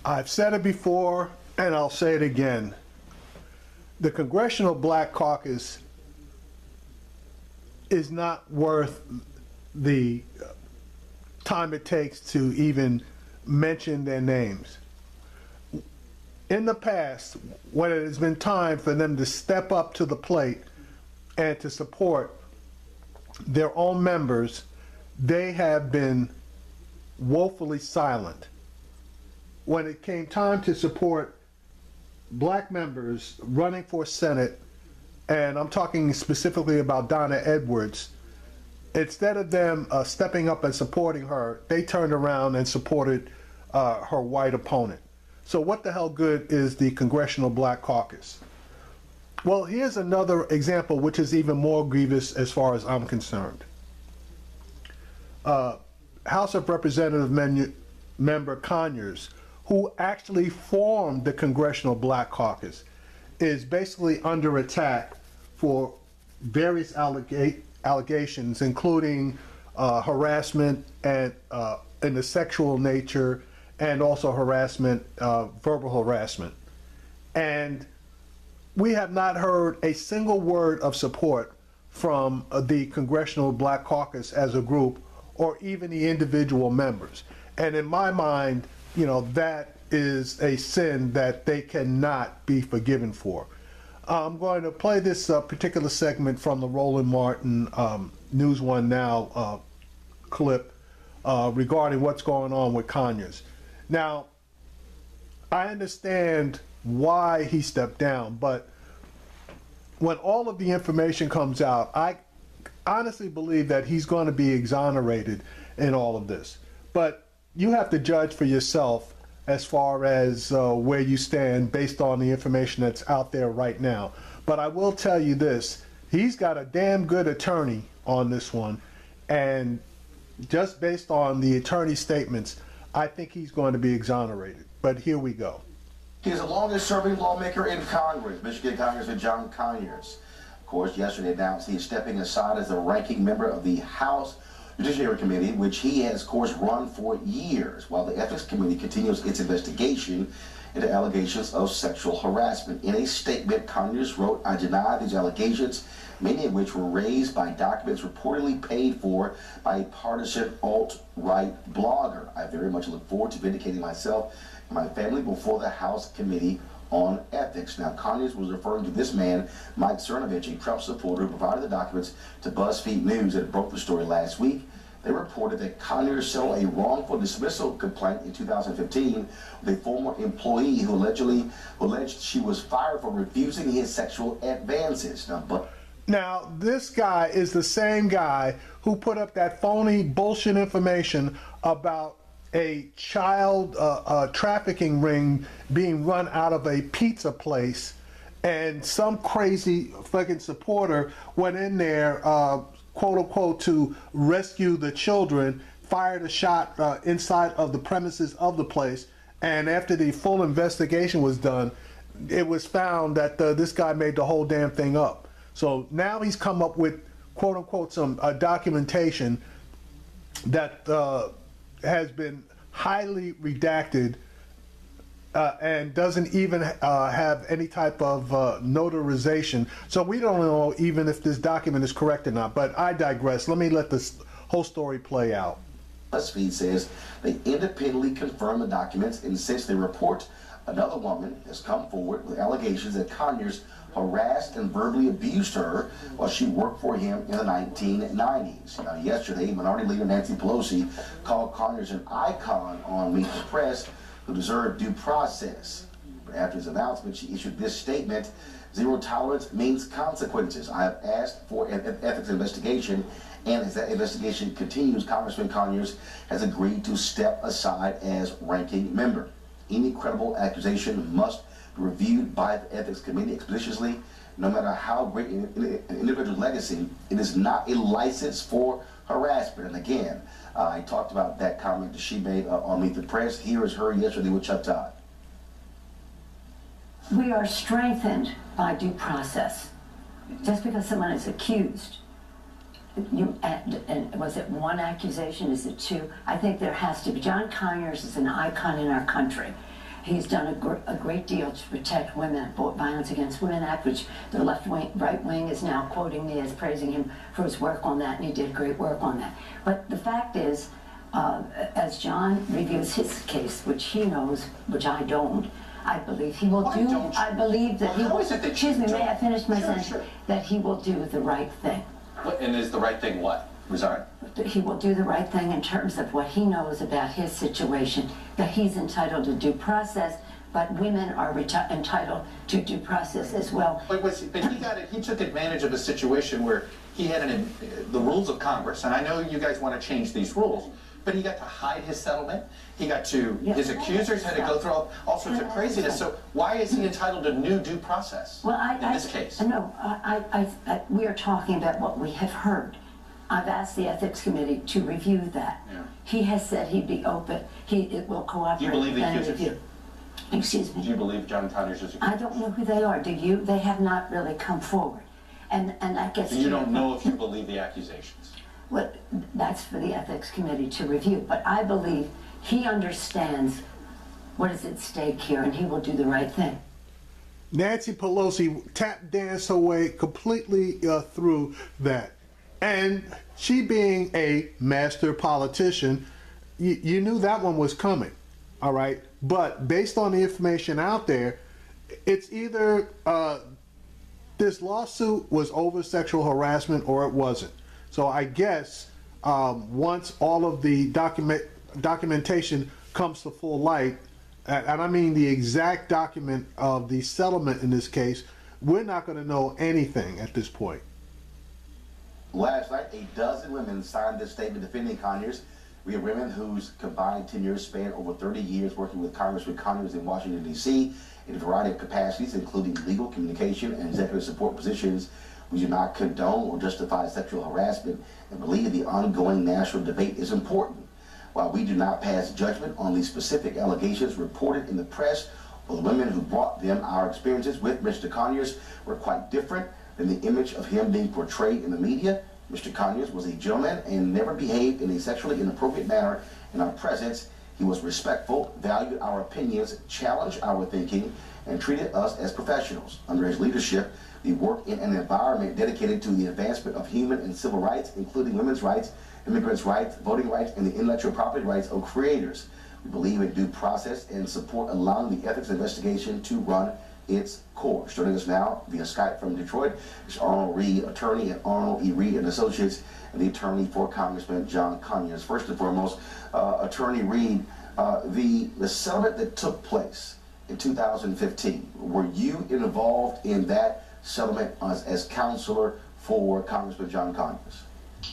I've said it before, and I'll say it again. The Congressional Black Caucus is not worth the time it takes to even mention their names. In the past, when it has been time for them to step up to the plate and to support their own members, they have been woefully silent. When it came time to support black members running for Senate, and I'm talking specifically about Donna Edwards, instead of them stepping up and supporting her, they turned around and supported her white opponent. So what the hell good is the Congressional Black Caucus? Well, here's another example which is even more grievous as far as I'm concerned. House of Representative member Conyers, who actually formed the Congressional Black Caucus, is basically under attack for various allegations, including harassment and in the sexual nature, and also harassment, verbal harassment. And we have not heard a single word of support from the Congressional Black Caucus as a group, or even the individual members. And in my mind, you know, that is a sin that they cannot be forgiven for. I'm going to play this particular segment from the Roland Martin News One Now clip regarding what's going on with Conyers. Now, I understand why he stepped down, but when all of the information comes out, I honestly believe that he's going to be exonerated in all of this. But you have to judge for yourself as far as where you stand based on the information that's out there right now. But I will tell you this, he's got a damn good attorney on this one, and just based on the attorney's statements, I think he's going to be exonerated. But here we go. He is the longest-serving lawmaker in Congress, Michigan Congressman John Conyers. Of course, yesterday announced he is stepping aside as the ranking member of the House Judiciary Committee, which he has, of course, run for years, while the Ethics Committee continues its investigation into allegations of sexual harassment. In a statement, Conyers wrote, "I deny these allegations, many of which were raised by documents reportedly paid for by a partisan alt-right blogger. I very much look forward to vindicating myself and my family before the House Committee on Ethics." Now, Conyers was referring to this man, Mike Cernovich, a Trump supporter who provided the documents to BuzzFeed News that broke the story last week. They reported that Conyers settled a wrongful dismissal complaint in 2015 with a former employee who alleged she was fired for refusing his sexual advances. Now, this guy is the same guy who put up that phony bullshit information about a child trafficking ring being run out of a pizza place, and some crazy fucking supporter went in there, quote unquote, to rescue the children, fired a shot inside of the premises of the place, and after the full investigation was done, it was found that this guy made the whole damn thing up. So now he's come up with, quote unquote, some documentation that has been highly redacted and doesn't even have any type of notarization. So we don't know even if this document is correct or not. But I digress. Let me let this whole story play out. BuzzFeed says they independently confirmed the documents, and since they report, another woman has come forward with allegations that Conyers harassed and verbally abused her while she worked for him in the 1990s. Now, yesterday, Minority Leader Nancy Pelosi called Conyers an icon on Meet the Press who deserved due process. But after his announcement, she issued this statement: "Zero tolerance means consequences. I have asked for an ethics investigation, and as that investigation continues, Congressman Conyers has agreed to step aside as ranking member. Any credible accusation must be reviewed by the Ethics Committee expeditiously. No matter how great an individual legacy, it is not a license for harassment." And again, I talked about that comment that she made on Meet the Press. Here is her yesterday with Chuck Todd. We are strengthened by due process. Just because someone is accused, and was it one accusation? Is it two? I think there has to be. John Conyers is an icon in our country. He's done a great deal to protect women, Violence Against Women Act, which the right wing is now quoting me as praising him for his work on that, and he did great work on that. But the fact is, as John reviews his case, which he knows, which I don't, I believe he will I believe that he will, excuse me, may I finish my sentence? Sure. That he will do the right thing. And is the right thing what? I'm sorry? He will do the right thing in terms of what he knows about his situation, that he's entitled to due process, but women are entitled to due process as well. But he took advantage of a situation where he had the rules of Congress, and I know you guys want to change these rules, but he got to hide his settlement. He got to, his accusers had to go through all sorts of craziness. So why is he entitled to new due process in this case? No, we are talking about what we have heard. I've asked the Ethics Committee to review that. Yeah. He has said he'd be open. It will cooperate. Do you believe the accusers? Review. Excuse me? Do you believe John Conyers is accused? I don't know who they are. Do you? They have not really come forward. And that gets so you don't know if you believe the accusations? Well, that's for the Ethics Committee to review. But I believe he understands what is at stake here, and he will do the right thing. Nancy Pelosi tap danced her way completely through that. And she being a master politician, you knew that one was coming, all right? But based on the information out there, it's either this lawsuit was over sexual harassment or it wasn't. So I guess once all of the documentation comes to full light, and I mean the exact document of the settlement in this case, we're not going to know anything at this point. Last night, a dozen women signed this statement defending Conyers. We have women whose combined tenures span over 30 years working with Congressman Conyers in Washington, D.C. in a variety of capacities, including legal, communication, and executive support positions. We do not condone or justify sexual harassment and believe the ongoing national debate is important. While we do not pass judgment on the specific allegations reported in the press or the women who brought them, our experiences with Mr. Conyers were quite different than the image of him being portrayed in the media. Mr. Conyers was a gentleman and never behaved in a sexually inappropriate manner in our presence. He was respectful, valued our opinions, challenged our thinking, and treated us as professionals. Under his leadership, we worked in an environment dedicated to the advancement of human and civil rights, including women's rights, immigrants' rights, voting rights, and the intellectual property rights of creators. We believe in due process and support allowing the ethics investigation to run its course. Joining us now via Skype from Detroit is Arnold Reed, attorney at Arnold E. Reed and Associates, and the attorney for Congressman John Conyers. First and foremost, Attorney Reed, the settlement that took place in 2015, were you involved in that settlement as counselor for Congressman John Conyers?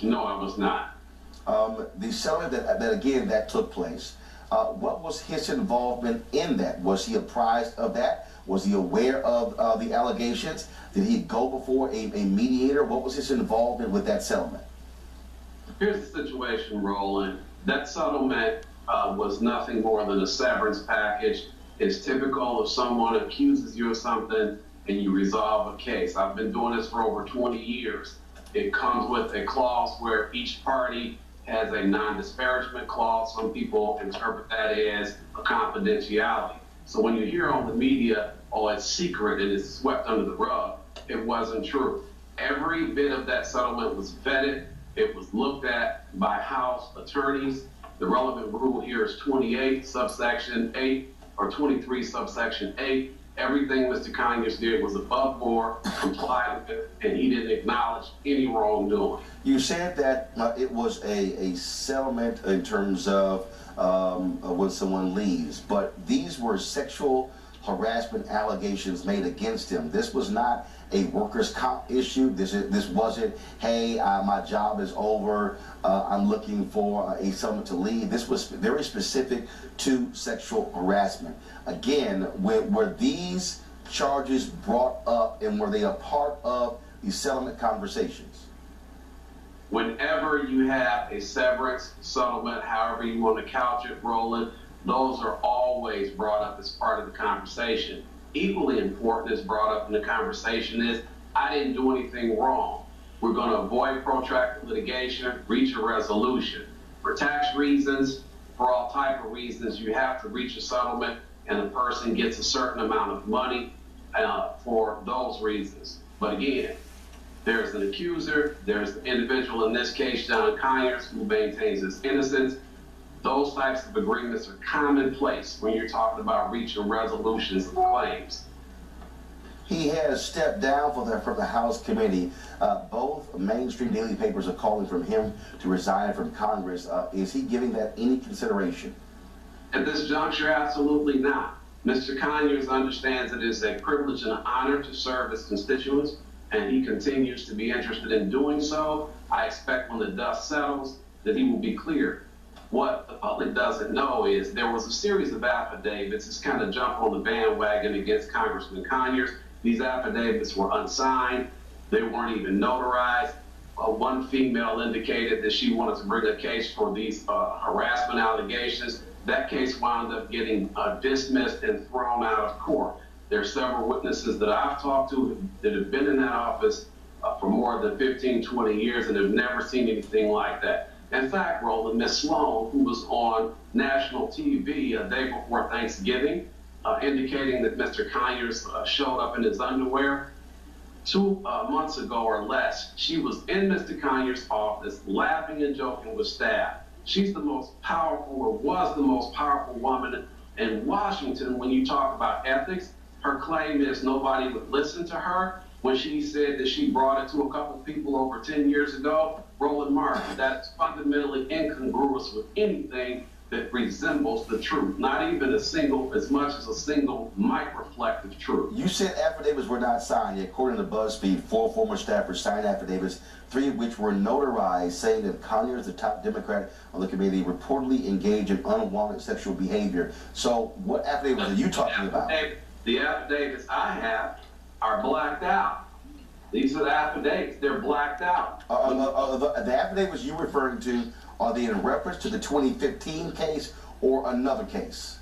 No, I was not. The settlement that took place, what was his involvement in that? Was he apprised of that? Was he aware of the allegations? Did he go before a mediator? What was his involvement with that settlement? Here's the situation, Roland. That settlement was nothing more than a severance package. It's typical if someone accuses you of something and you resolve a case. I've been doing this for over 20 years. It comes with a clause where each party has a non-disparagement clause. Some people interpret that as a confidentiality. So when you hear on the media, oh, it's secret and it's swept under the rug, it wasn't true. Every bit of that settlement was vetted. It was looked at by House attorneys. The relevant rule here is 28 subsection 8 or 23 subsection 8. Everything Mr. Conyers did was above board, complied with it, and he didn't acknowledge any wrongdoing. You said that it was a settlement in terms of when someone leaves, but these were sexual harassment allegations made against him. This was not a workers' comp issue. This wasn't, hey, my job is over, I'm looking for someone to leave. This was very specific to sexual harassment. Again, were these charges brought up and were they a part of the settlement conversations? Whenever you have a severance settlement, however you want to couch it, Roland, those are always brought up as part of the conversation. Equally important is brought up in the conversation is, I didn't do anything wrong. We're going to avoid protracted litigation, reach a resolution. For tax reasons, for all type of reasons, you have to reach a settlement and the person gets a certain amount of money for those reasons. But again, there's an accuser, there's the individual, in this case, John Conyers, who maintains his innocence. Those types of agreements are commonplace when you're talking about reaching resolutions of claims. He has stepped down from the House committee. Both mainstream daily papers are calling for him to resign from Congress. Is he giving that any consideration? At this juncture, absolutely not. Mr. Conyers understands it is a privilege and an honor to serve his constituents, and he continues to be interested in doing so. I expect when the dust settles that he will be clear. What the public doesn't know is there was a series of affidavits. It's kind of jump on the bandwagon against Congressman Conyers. These affidavits were unsigned. They weren't even notarized. One female indicated that she wanted to bring a case for these harassment allegations. That case wound up getting dismissed and thrown out of court. There are several witnesses that I've talked to that have been in that office for more than 15, 20 years and have never seen anything like that. In fact, Roland, Ms. Sloan, who was on national TV a day before Thanksgiving, indicating that Mr. Conyers showed up in his underwear 2 months ago or less. She was in Mr. Conyers' office laughing and joking with staff. She's the most powerful, or was the most powerful woman in Washington when you talk about ethics. Her claim is nobody would listen to her. When she said that she brought it to a couple people over 10 years ago, Roland Martin, that's fundamentally incongruous with anything that resembles the truth, not even as much as a single microflective truth. You said affidavits were not signed. Yet, according to BuzzFeed, 4 former staffers signed affidavits, 3 of which were notarized, saying that Conyers, the top Democrat on the committee, reportedly engaged in unwanted sexual behavior. So what affidavits are you talking about? The affidavits I have are blacked out. These are the affidavits. They're blacked out. The affidavits you're referring to, are they in reference to the 2015 case or another case?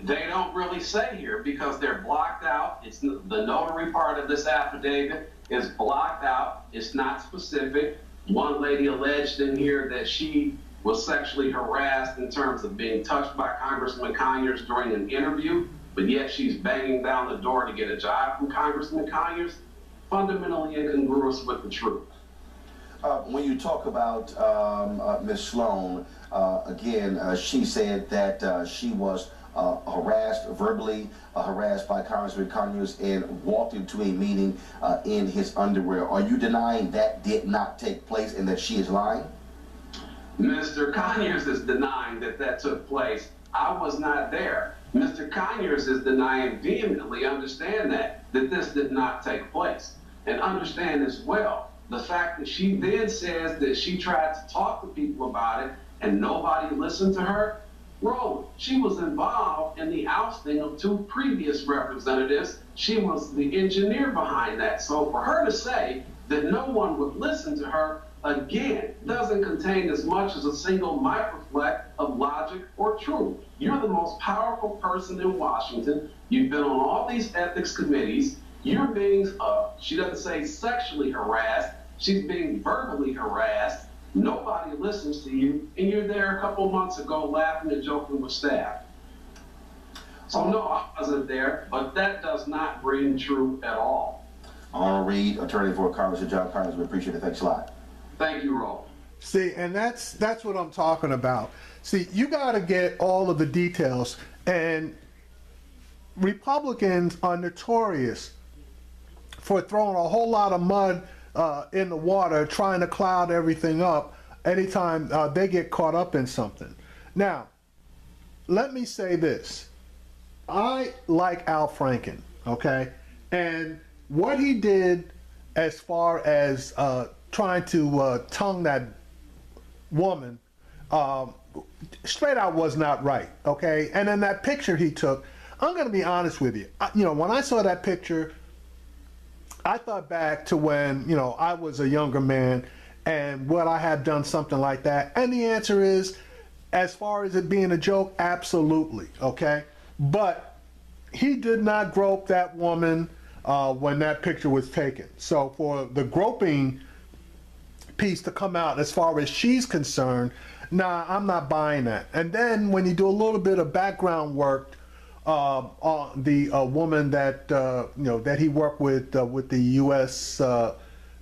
They don't really say here because they're blocked out. It's the notary part of this affidavit is blocked out. It's not specific. One lady alleged in here that she was sexually harassed in terms of being touched by Congressman Conyers during an interview, but yet she's banging down the door to get a job from Congressman Conyers. Fundamentally incongruous with the truth. When you talk about Ms. Sloan, again, she said that she was harassed, verbally harassed by Congressman Conyers and walked into a meeting in his underwear. Are you denying that did not take place and that she is lying? Mr. Conyers is denying that that took place. I was not there. Mr. Conyers is denying vehemently, understand that this did not take place. And understand as well, the fact that she then says that she tried to talk to people about it and nobody listened to her. Roland, she was involved in the ousting of 2 previous representatives. She was the engineer behind that. So for her to say that no one would listen to her, again, doesn't contain as much as a single microfleck of logic or truth. You're the most powerful person in Washington. You've been on all these ethics committees. You're being, she doesn't say sexually harassed, she's being verbally harassed. Nobody listens to you, and you're there a couple months ago laughing and joking with staff. So no, I wasn't there, but that does not ring true at all. Honor Reed, attorney for Congressman John Conyers. We appreciate it. Thanks a lot. Thank you, Roland. See, and that's what I'm talking about. See, you got to get all of the details, and Republicans are notorious for throwing a whole lot of mud in the water, trying to cloud everything up anytime they get caught up in something. Now, let me say this. I like Al Franken, okay? And what he did as far as trying to tongue that woman, straight out was not right, okay? And then that picture he took, I'm going to be honest with you. When I saw that picture, I thought back to when, I was a younger man and would I have done something like that? And the answer is, as far as it being a joke, absolutely, okay? But he did not grope that woman when that picture was taken. So for the groping piece to come out as far as she's concerned, nah, I'm not buying that. And then when you do a little bit of background work on the woman that you know that he worked with the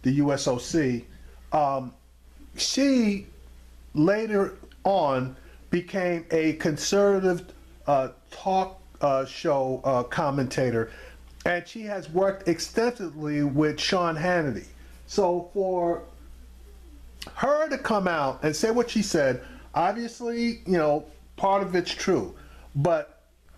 USOC. She later on became a conservative talk show commentator, and she has worked extensively with Sean Hannity. So for her to come out and say what she said, obviously, you know, part of it's true, but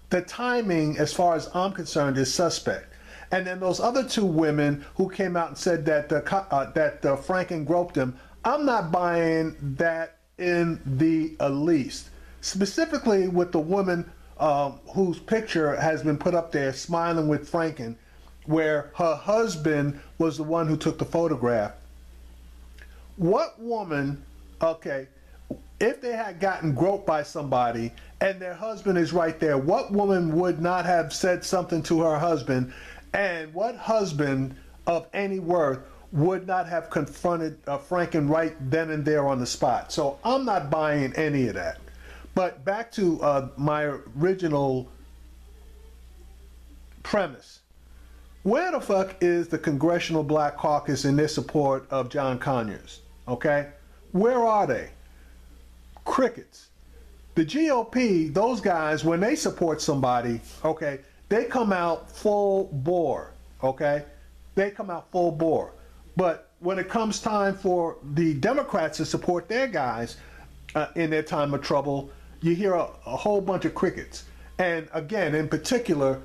the timing, as far as I'm concerned, is suspect. And then those other two women who came out and said that Franken groped him, I'm not buying that in the least. Specifically with the woman whose picture has been put up there smiling with Franken, where her husband was the one who took the photograph. What woman, okay, if they had gotten groped by somebody and their husband is right there, what woman would not have said something to her husband, and what husband of any worth would not have confronted Franken right then and there on the spot? So I'm not buying any of that. But back to my original premise. Where the fuck is the Congressional Black Caucus in their support of John Conyers? Okay? Where are they? Crickets. The GOP, those guys, when they support somebody, okay, they come out full bore, okay? They come out full bore. But when it comes time for the Democrats to support their guys in their time of trouble, you hear a whole bunch of crickets. And again, in particular,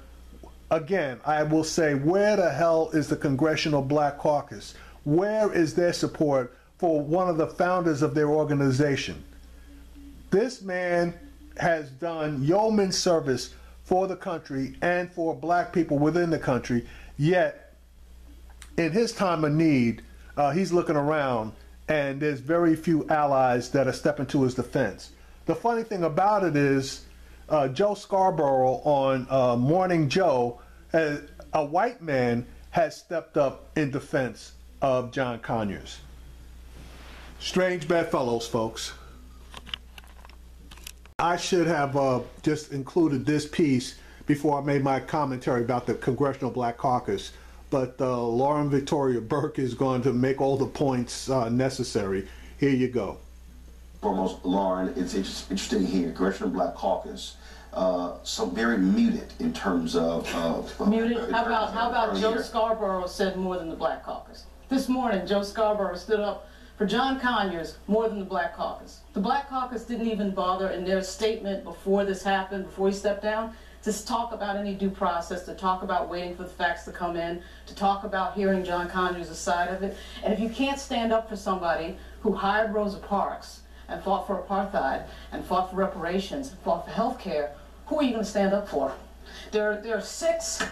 again, I will say, where the hell is the Congressional Black Caucus? Where is their support for one of the founders of their organization? This man has done yeoman service for the country and for black people within the country, yet in his time of need, he's looking around and there's very few allies that are stepping to his defense. The funny thing about it is Joe Scarborough on Morning Joe, a white man, has stepped up in defense of John Conyers. Strange bedfellows, folks. I should have just included this piece before I made my commentary about the Congressional Black Caucus, but Lauren Victoria Burke is going to make all the points necessary. Here you go. Foremost, Lauren, it's interesting here, Congressional Black Caucus, so very muted in terms of... muted? How about Joe Scarborough said more than the Black Caucus? This morning, Joe Scarborough stood up for John Conyers more than the Black Caucus. The Black Caucus didn't even bother in their statement before this happened, before he stepped down, to talk about any due process, to talk about waiting for the facts to come in, to talk about hearing John Conyers' side of it. And if you can't stand up for somebody who hired Rosa Parks and fought for apartheid and fought for reparations and fought for health care, who are you going to stand up for? There are 6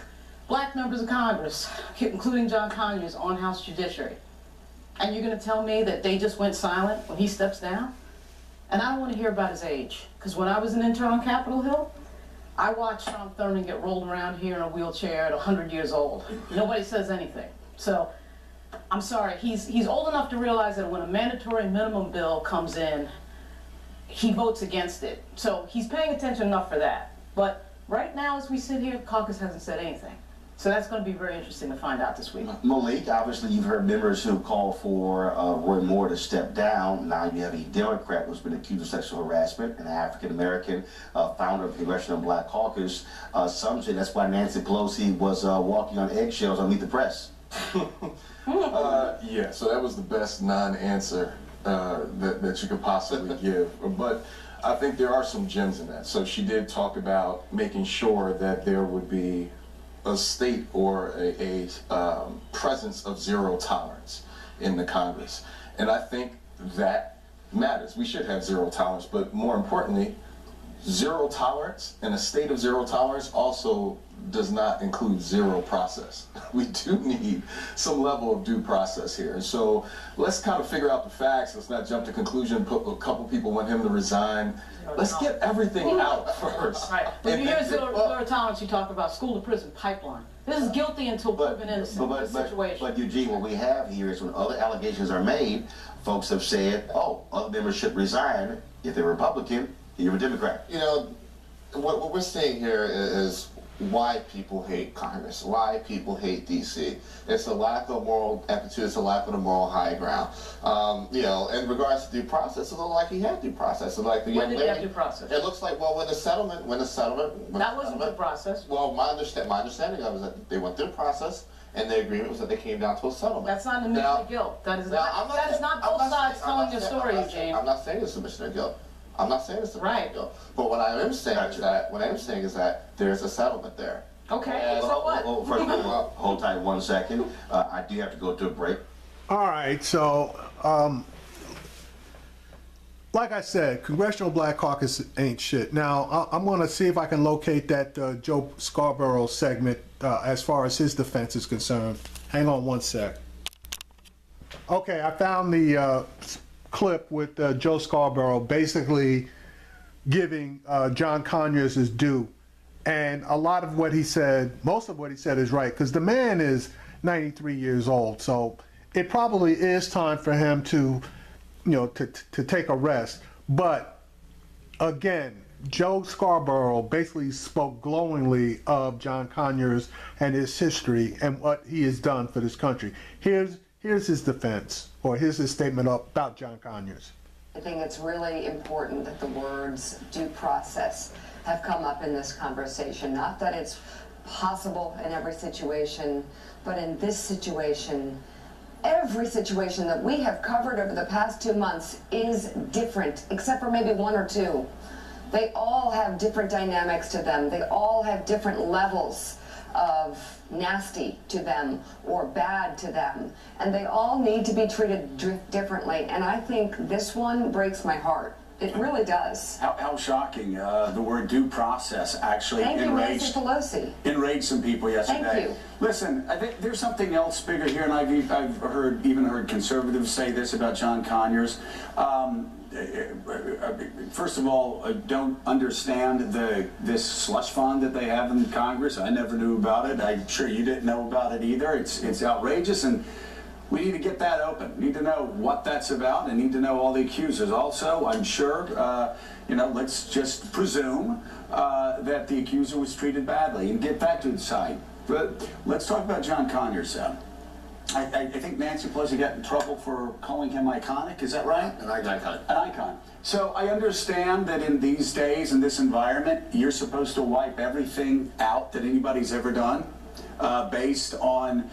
black members of Congress, including John Conyers, on House Judiciary. And you're going to tell me that they just went silent when he steps down? And I don't want to hear about his age, because when I was an intern on Capitol Hill, I watched Sean Thurman get rolled around here in a wheelchair at 100 years old. Nobody says anything. So, I'm sorry, he's old enough to realize that when a mandatory minimum bill comes in, he votes against it. So he's paying attention enough for that. But right now, as we sit here, the caucus hasn't said anything. So that's going to be very interesting to find out this week. Malik, obviously you've heard members who call for Roy Moore to step down. Now you have a Democrat who's been accused of sexual harassment, an African-American founder of the Congressional Black Caucus. Some say that's why Nancy Pelosi was walking on eggshells on Meet the Press. Yeah, so that was the best non-answer that you could possibly give. But I think there are some gems in that. So she did talk about making sure that there would be a state or a presence of zero tolerance in the Congress. And I think that matters. We should have zero tolerance, but more importantly, zero tolerance and a state of zero tolerance also does not include zero process. We do need some level of due process here. And so let's kind of figure out the facts. Let's not jump to conclusion. A couple people want him to resign. Let's get everything out first. Right. But you hear zero tolerance, you talk about school to prison pipeline. This is guilty until proven innocent. This situation. But Eugene, what we have here is when other allegations are made, folks have said, oh, other members should resign if they're Republican, you're a Democrat. You know, what we're seeing here is why people hate Congress, why people hate D.C. It's a lack of moral aptitude, it's a lack of the moral high ground. You know, in regards to due process, it looked like he had due process. Like the when did he have due process? It looks like, well, when the settlement. That wasn't due process. Well, my understanding of it is that they went through the process, and the agreement was that they came down to a settlement. That's not an admission of guilt. That is not both sides telling your story, Eugene. I'm not saying it's admission of guilt. I'm not saying it's admission of guilt. But what I am saying is that there's a settlement there. Okay, so what? Well, first of all, hold tight 1 second. I do have to go to a break. All right, so like I said, Congressional Black Caucus ain't shit. Now, I'm going to see if I can locate that Joe Scarborough segment as far as his defense is concerned. Hang on 1 sec. Okay, I found the clip with Joe Scarborough basically giving John Conyers his due. And a lot of what he said, most of what he said is right, because the man is 93 years old. So it probably is time for him to, you know, to take a rest. But again, Joe Scarborough basically spoke glowingly of John Conyers and his history and what he has done for this country. Here's his defense, or here's his statement about John Conyers. I think it's really important that the words due process have come up in this conversation. Not that it's possible in every situation, but in this situation, every situation that we have covered over the past 2 months is different, except for maybe 1 or 2. They all have different dynamics to them. They all have different levels of nasty to them or bad to them. And they all need to be treated differently. And I think this one breaks my heart. It really does. How shocking. The word due process actually enraged some people yesterday. Thank you. Listen, I think there's something else bigger here, and I've even heard conservatives say this about John Conyers. First of all, I don't understand this slush fund that they have in Congress. I never knew about it. I'm sure you didn't know about it either. It's outrageous, and we need to get that open. We need to know what that's about and need to know all the accusers. Also, I'm sure, you know, let's just presume that the accuser was treated badly and get that to the side. But let's talk about John Conyers. I think Nancy Pelosi got in trouble for calling him iconic. Is that right? An icon. An icon. So I understand that in these days, in this environment, you're supposed to wipe everything out that anybody's ever done based on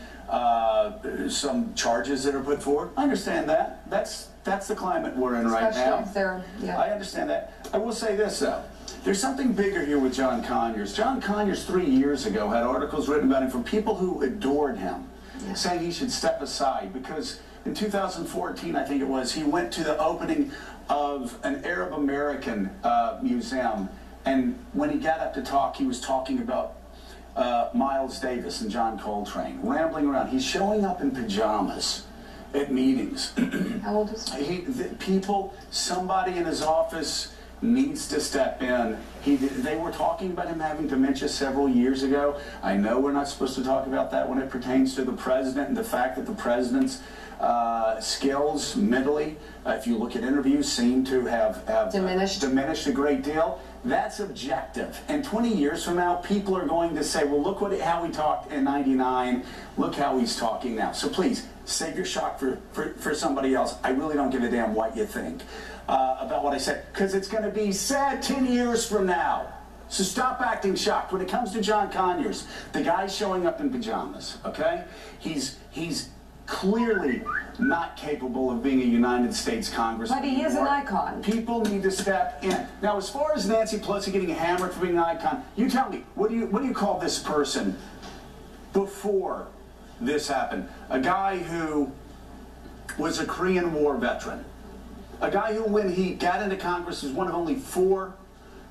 some charges that are put forward. I understand that. That's the climate we're in right now. I understand that. I will say this, though. There's something bigger here with John Conyers. John Conyers 3 years ago had articles written about him from people who adored him, saying he should step aside because in 2014, I think it was, he went to the opening of an Arab American museum, and when he got up to talk, he was talking about Miles Davis and John Coltrane, rambling around. He's showing up in pajamas at meetings. How old is he? Somebody in his office needs to step in. They were talking about him having dementia several years ago. I know we're not supposed to talk about that when it pertains to the president and the fact that the president's skills mentally, if you look at interviews, seem to have diminished a great deal. That's objective. And 20 years from now, people are going to say, well, look how he talked in '99. Look how he's talking now. So please, save your shock for somebody else. I really don't give a damn what you think about what I said, because it's going to be said 10 years from now. So stop acting shocked. When it comes to John Conyers, the guy's showing up in pajamas, okay? He's clearly not capable of being a United States congressman. But he is an icon. People need to step in. Now, as far as Nancy Pelosi getting hammered for being an icon, you tell me, what do you call this person before this happened? A guy who was a Korean War veteran. A guy who, when he got into Congress, was one of only 4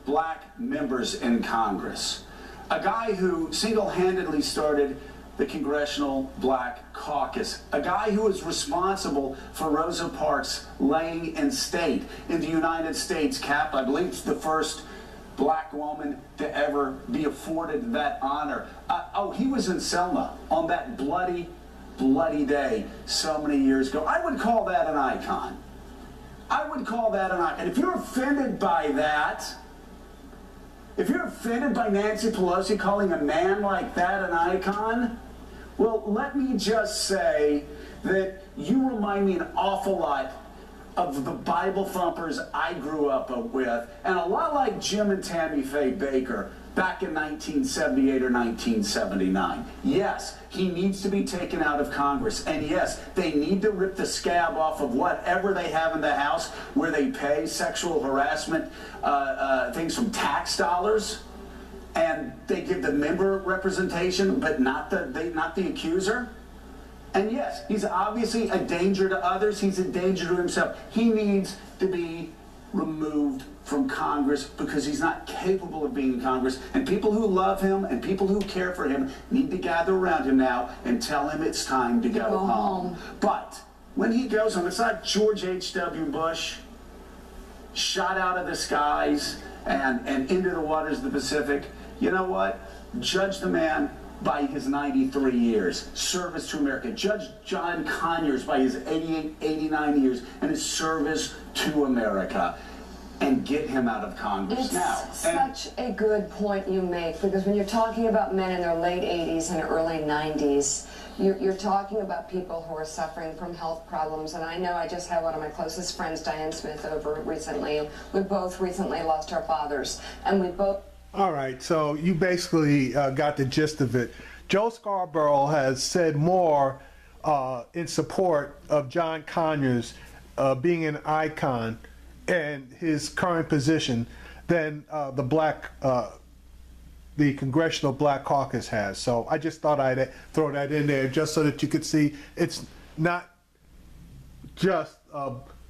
black members in Congress. A guy who single-handedly started the Congressional Black Caucus. A guy who was responsible for Rosa Parks laying in state in the United States Capitol. I believe it's the first black woman to ever be afforded that honor. He was in Selma on that bloody, bloody day so many years ago. I would call that an icon. I would call that an icon. And if you're offended by that, If you're offended by Nancy Pelosi calling a man like that an icon, well, let me just say that you remind me an awful lot of the Bible thumpers I grew up with, and a lot like Jim and Tammy Faye Baker back in 1978 or 1979. Yes, he needs to be taken out of Congress, and yes, they need to rip the scab off of whatever they have in the House where they pay sexual harassment things from tax dollars, and they give the member representation, but not the accuser. And yes, he's obviously a danger to others. He's a danger to himself. He needs to be removed from Congress because he's not capable of being in Congress. And people who love him and people who care for him need to gather around him now and tell him it's time to go home. But when he goes home, it's not George H.W. Bush shot out of the skies and into the waters of the Pacific. You know what? Judge the man by his 93 years, service to America. Judge John Conyers by his 88, 89 years, and his service to America. And get him out of Congress now. It's such a good point you make, because when you're talking about men in their late 80s and early 90s, you're talking about people who are suffering from health problems. And I know I just had one of my closest friends, Diane Smith, over recently. We both recently lost our fathers, and we both... All right, so you basically got the gist of it. Joe Scarborough has said more in support of John Conyers being an icon and his current position than the Congressional Black Caucus has. So I just thought I'd throw that in there just so that you could see it's not just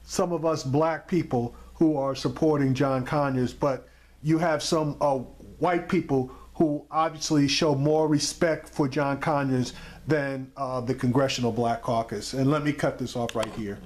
some of us black people who are supporting John Conyers, but you have some white people who obviously show more respect for John Conyers than the Congressional Black Caucus. And let me cut this off right here.